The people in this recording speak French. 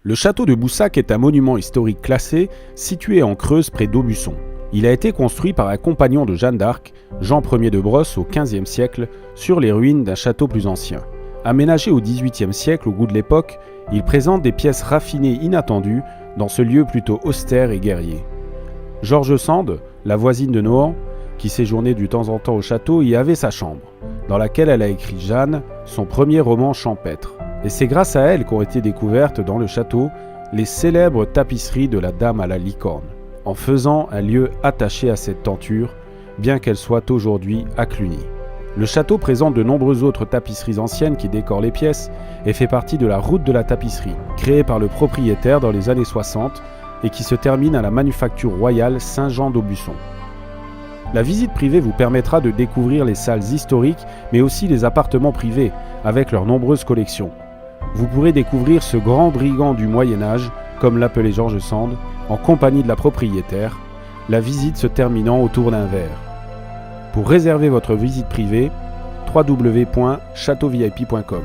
Le château de Boussac est un monument historique classé situé en Creuse près d'Aubusson. Il a été construit par un compagnon de Jeanne d'Arc, Jean Ier de Brosse au XVe siècle, sur les ruines d'un château plus ancien. Aménagé au XVIIIe siècle au goût de l'époque, il présente des pièces raffinées inattendues dans ce lieu plutôt austère et guerrier. George Sand, la voisine de Nohant, qui séjournait de temps en temps au château, y avait sa chambre, dans laquelle elle a écrit Jeanne, son premier roman champêtre. Et c'est grâce à elle qu'ont été découvertes dans le château les célèbres tapisseries de la Dame à la licorne, en faisant un lieu attaché à cette tenture, bien qu'elle soit aujourd'hui à Cluny. Le château présente de nombreuses autres tapisseries anciennes qui décorent les pièces et fait partie de la route de la tapisserie, créée par le propriétaire dans les années 60 et qui se termine à la Manufacture Royale Saint-Jean d'Aubusson. La visite privée vous permettra de découvrir les salles historiques, mais aussi les appartements privés, avec leurs nombreuses collections. Vous pourrez découvrir ce grand brigand du Moyen-Âge, comme l'appelait George Sand, en compagnie de la propriétaire, la visite se terminant autour d'un verre. Pour réserver votre visite privée, www.chateauvip.com.